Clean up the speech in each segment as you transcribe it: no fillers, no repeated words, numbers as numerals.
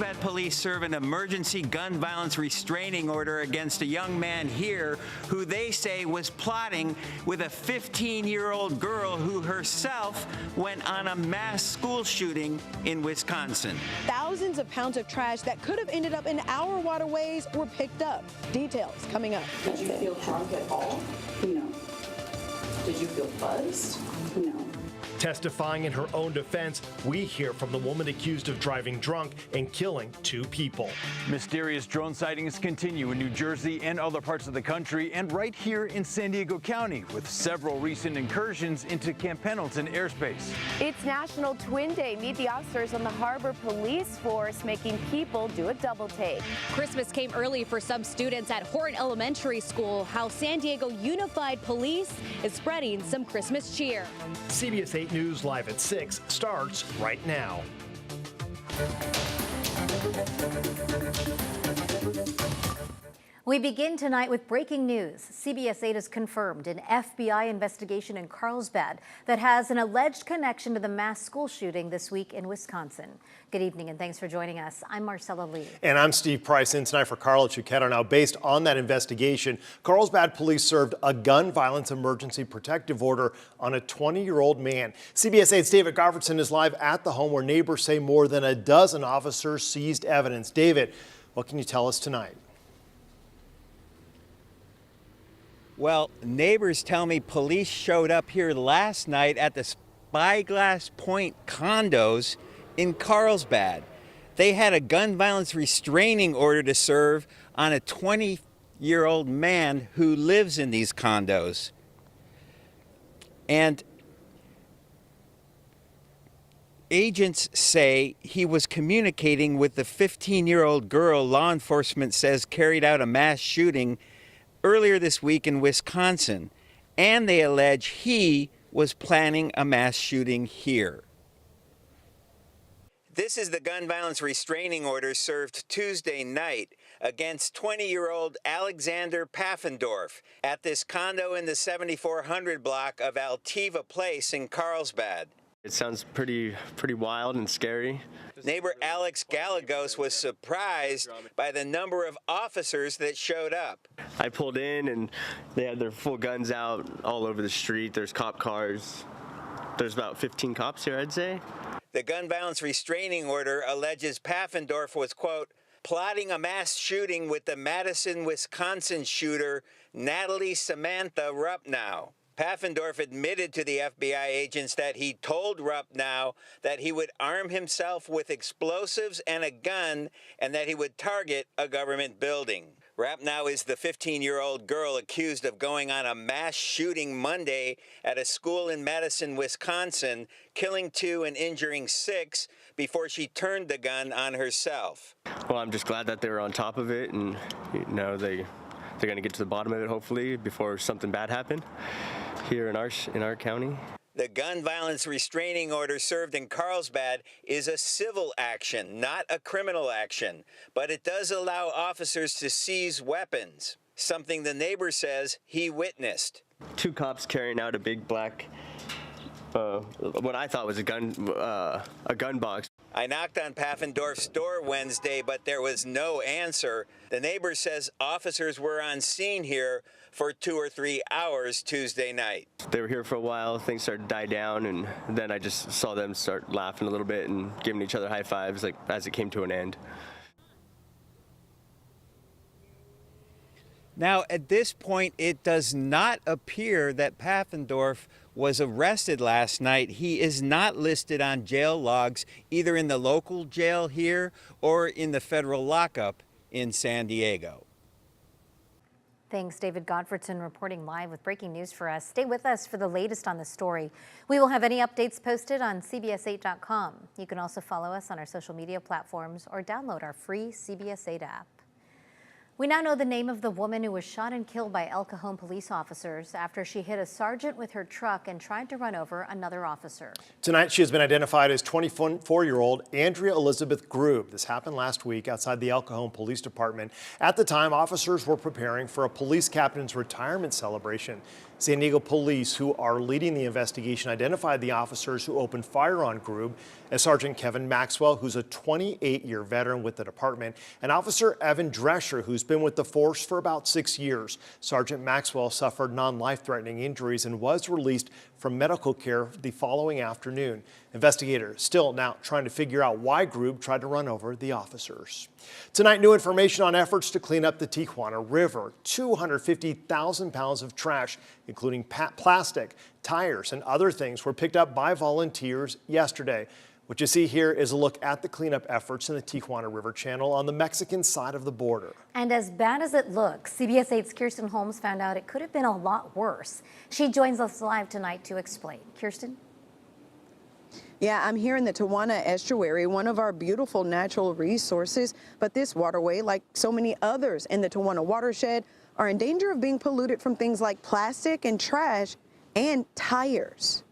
Carlsbad police serve an emergency gun violence restraining order against a young man here who they say was plotting with a 15-year-old girl who herself went on a mass school shooting in Wisconsin. Thousands of pounds of trash that could have ended up in our waterways were picked up. Details coming up. Did you feel drunk at all? No. Did you feel buzzed? No. Testifying in her own defense, we hear from the woman accused of driving drunk and killing 2 people. Mysterious drone sightings continue in New Jersey and other parts of the country, and right here in San Diego County, with several recent incursions into Camp Pendleton airspace. It's National Twin Day. Meet the officers on the Harbor Police Force, making people do a double take. Christmas came early for some students at Horton Elementary School. How San Diego Unified Police is spreading some Christmas cheer. CBS 8 News Live at 6 starts right now. We begin tonight with breaking news. CBS 8 has confirmed an FBI investigation in Carlsbad that has an alleged connection to the mass school shooting this week in Wisconsin. Good evening and thanks for joining us. I'm Marcella Lee. And I'm Steve Price, in tonight for Carla Chuqueta. Now, based on that investigation, Carlsbad police served a gun violence emergency protective order on a 20-year-old man. CBS 8's David Goffredson is live at the home where neighbors say more than a dozen officers seized evidence. David, what can you tell us tonight? Well, neighbors tell me police showed up here last night at the Spyglass Point condos in Carlsbad. They had a gun violence restraining order to serve on a 20-year-old man who lives in these condos. And agents say he was communicating with the 15-year-old girl law enforcement says carried out a mass shooting earlier this week in Wisconsin, and they allege he was planning a mass shooting here. This is the gun violence restraining order served Tuesday night against 20-year-old Alexander Pfaffendorf at this condo in the 7400 block of Altiva Place in Carlsbad. It sounds pretty wild and scary. Neighbor Alex Gallegos was surprised by the number of officers that showed up. I pulled in and they had their full guns out all over the street. There's cop cars. There's about 15 cops here, I'd say. The gun violence restraining order alleges Pfaffendorf was, quote, plotting a mass shooting with the Madison, Wisconsin shooter Natalie Samantha Rupnow. Pfaffendorf admitted to the FBI agents that he told Rupnow that he would arm himself with explosives and a gun and that he would target a government building. Rupnow is the 15-year-old girl accused of going on a mass shooting Monday at a school in Madison, Wisconsin, killing 2 and injuring 6 before she turned the gun on herself. Well, I'm just glad that they were on top of it, and they're going to get to the bottom of it hopefully before something bad happened here in our county. The gun violence restraining order served in Carlsbad is a civil action, not a criminal action, but it does allow officers to seize weapons, something the neighbor says he witnessed. 2 cops carrying out a big black, what I thought was a gun box. I knocked on Pfaffendorf's door Wednesday, but there was no answer. The neighbor says officers were on scene here for 2 or 3 hours Tuesday night. They were here for a while, things started to die down, and then I just saw them start laughing a little bit and giving each other high fives like as it came to an end. Now, at this point, it does not appear that Pfaffendorf was arrested last night. He is not listed on jail logs, either in the local jail here or in the federal lockup in San Diego. Thanks, David Gottfredson, reporting live with breaking news for us. Stay with us for the latest on the story. We will have any updates posted on CBS8.com. You can also follow us on our social media platforms or download our free CBS 8 app. We now know the name of the woman who was shot and killed by El Cajon police officers after she hit a sergeant with her truck and tried to run over another officer. Tonight, she has been identified as 24-year-old Andrea Elizabeth Grube. This happened last week outside the El Cajon Police Department. At the time, officers were preparing for a police captain's retirement celebration. San Diego police, who are leading the investigation, identified the officers who opened fire on Grube as Sergeant Kevin Maxwell, who's a 28-year veteran with the department, and Officer Evan Drescher, who's been with the force for about 6 years. Sergeant Maxwell suffered non-life-threatening injuries and was released from medical care the following afternoon. Investigators still now trying to figure out why Grube tried to run over the officers. Tonight, new information on efforts to clean up the Tijuana River. 250,000 pounds of trash, including plastic, tires, and other things, were picked up by volunteers yesterday. What you see here is a look at the cleanup efforts in the Tijuana River Channel on the Mexican side of the border. And as bad as it looks, CBS 8's Kirsten Holmes found out it could have been a lot worse. She joins us live tonight to explain. Kirsten? Yeah, I'm here in the Tijuana Estuary, one of our beautiful natural resources. But this waterway, like so many others in the Tijuana watershed, are in danger of being polluted from things like plastic and trash and tires.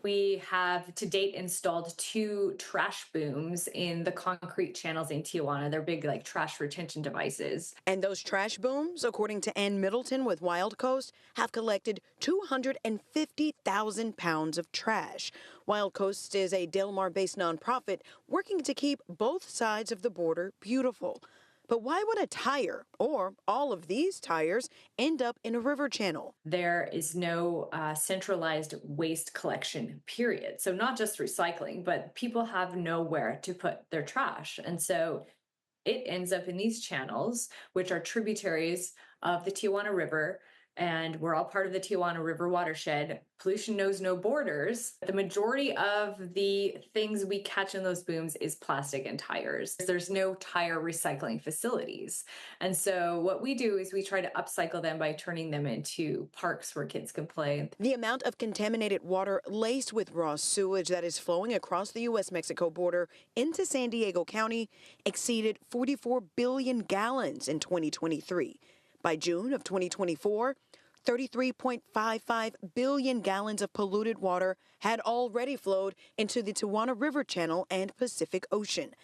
We have to date installed 2 trash booms in the concrete channels in Tijuana. They're big, like, trash retention devices. And those trash booms, according to Ann Middleton with Wild Coast, have collected 250,000 pounds of trash. Wild Coast is a Del Mar-based nonprofit working to keep both sides of the border beautiful. But why would a tire, or all of these tires, end up in a river channel? There is no centralized waste collection, period. So not just recycling, but people have nowhere to put their trash. And so it ends up in these channels, which are tributaries of the Tijuana River. And we're all part of the Tijuana River watershed. Pollution knows no borders. The majority of the things we catch in those booms is plastic and tires. There's no tire recycling facilities. And so what we do is we try to upcycle them by turning them into parks where kids can play. The amount of contaminated water laced with raw sewage that is flowing across the U.S.-Mexico border into San Diego County exceeded 44 billion gallons in 2023. By June of 2024, 33.55 billion gallons of polluted water had already flowed into the Tijuana River Channel and Pacific Ocean.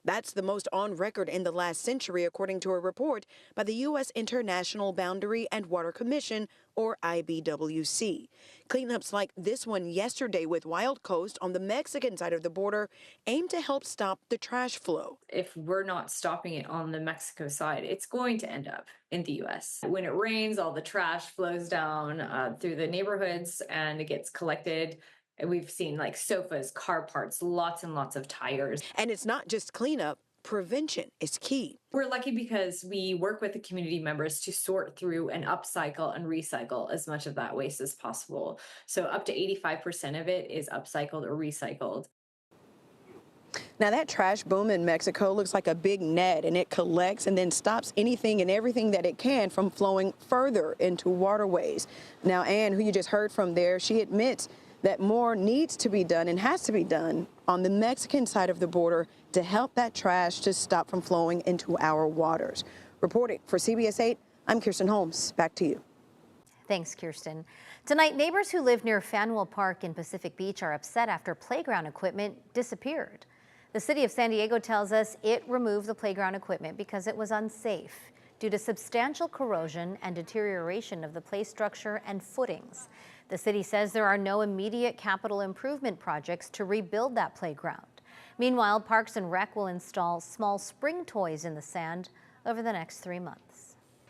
That's the most on record in the last century, according to a report by the U.S. International Boundary and Water Commission, or IBWC. Cleanups like this one yesterday with Wild Coast on the Mexican side of the border aim to help stop the trash flow. If we're not stopping it on the Mexico side, it's going to end up in the U.S. When it rains, all the trash flows down through the neighborhoods and it gets collected. We've seen like sofas, car parts, lots and lots of tires. And it's not just cleanup. Prevention is key. We're lucky because we work with the community members to sort through and upcycle and recycle as much of that waste as possible. So up to 85% of it is upcycled or recycled. Now that trash boom in Mexico looks like a big net, and it collects and then stops anything and everything that it can from flowing further into waterways. Now, Ann, who you just heard from there, she admits that more needs to be done and has to be done on the Mexican side of the border to help that trash to stop from flowing into our waters. Reporting for CBS 8, I'm Kirsten Holmes. Back to you. Thanks, Kirsten. Tonight, neighbors who live near Faneuil Park in Pacific Beach are upset after playground equipment disappeared. The city of San Diego tells us it removed the playground equipment because it was unsafe due to substantial corrosion and deterioration of the play structure and footings. The city says there are no immediate capital improvement projects to rebuild that playground. Meanwhile, Parks and Rec will install small spring toys in the sand over the next 3 months.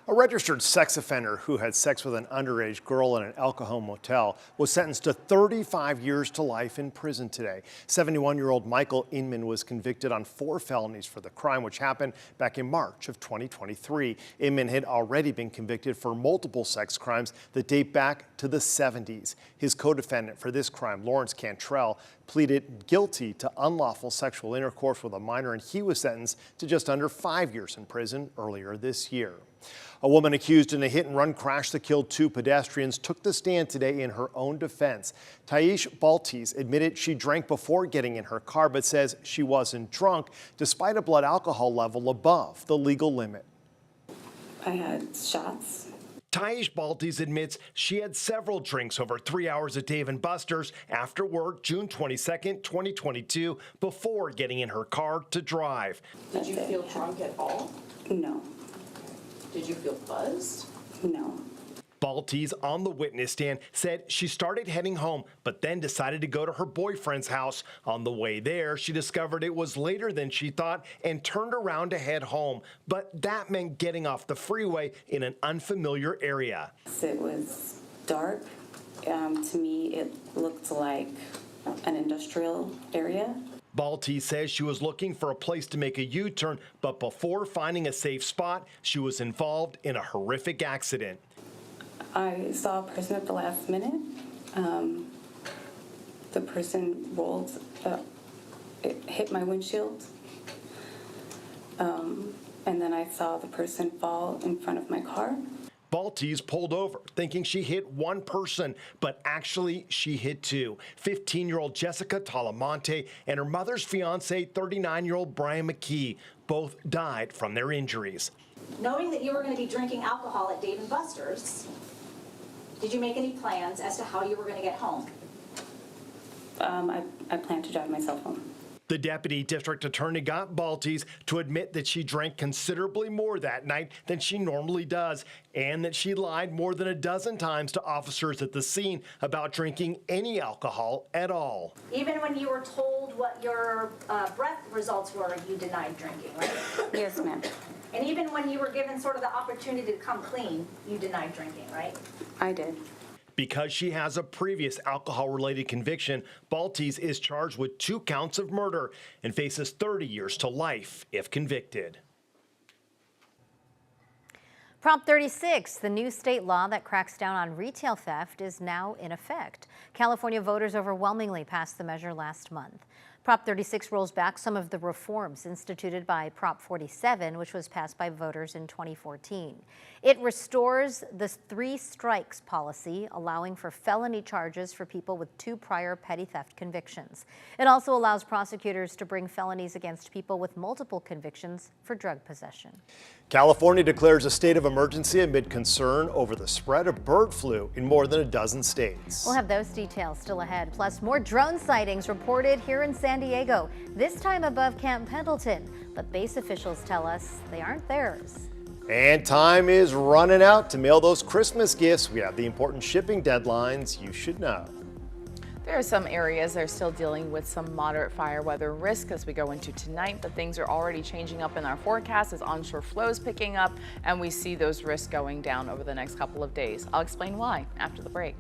A registered sex offender who had sex with an underage girl in an El Cajon motel was sentenced to 35 years to life in prison today. 71-year-old Michael Inman was convicted on 4 felonies for the crime, which happened back in March of 2023. Inman had already been convicted for multiple sex crimes that date back to the 70s. His co-defendant for this crime, Lawrence Cantrell, pleaded guilty to unlawful sexual intercourse with a minor, and he was sentenced to just under 5 years in prison earlier this year. A woman accused in a hit-and-run crash that killed 2 pedestrians took the stand today in her own defense. Taish Baltes admitted she drank before getting in her car, but says she wasn't drunk despite a blood alcohol level above the legal limit. I had shots. Taish Baltes admits she had several drinks over 3 hours at Dave & Buster's after work June 22nd, 2022, before getting in her car to drive. Did you feel drunk at all? No. Did you feel buzzed? No. Baltes, on the witness stand, said she started heading home, but then decided to go to her boyfriend's house. On the way there, she discovered it was later than she thought and turned around to head home. But that meant getting off the freeway in an unfamiliar area. It was dark. To me, it looked like an industrial area. Baltes says she was looking for a place to make a U-turn, but before finding a safe spot, she was involved in a horrific accident. I saw a person at the last minute. The person rolled, it hit my windshield. And then I saw the person fall in front of my car. Baltes pulled over, thinking she hit one person, but actually she hit two. 15-year-old Jessica Talamonte and her mother's fiance, 39-year-old Brian McKee, both died from their injuries. Knowing that you were going to be drinking alcohol at Dave & Buster's, did you make any plans as to how you were going to get home? I plan to drive myself home. The deputy district attorney got Baltes to admit that she drank considerably more that night than she normally does, and that she lied more than a dozen times to officers at the scene about drinking any alcohol at all. Even when you were told what your breath results were, you denied drinking, right? Yes, ma'am. And even when you were given sort of the opportunity to come clean, you denied drinking, right? I did. Because she has a previous alcohol-related conviction, Baltes is charged with 2 counts of murder and faces 30 years to life if convicted. Prop 36, the new state law that cracks down on retail theft, is now in effect. California voters overwhelmingly passed the measure last month. Prop 36 rolls back some of the reforms instituted by Prop 47, which was passed by voters in 2014. It restores the 3 strikes policy, allowing for felony charges for people with 2 prior petty theft convictions. It also allows prosecutors to bring felonies against people with multiple convictions for drug possession. California declares a state of emergency amid concern over the spread of bird flu in more than a dozen states. We'll have those details still ahead, plus more drone sightings reported here in San Diego, this time above Camp Pendleton. But base officials tell us they aren't theirs. And time is running out to mail those Christmas gifts. We have the important shipping deadlines you should know. There are some areas that are still dealing with some moderate fire weather risk as we go into tonight, but things are already changing up in our forecast as onshore flows picking up, and we see those risks going down over the next couple of days. I'll explain why after the break.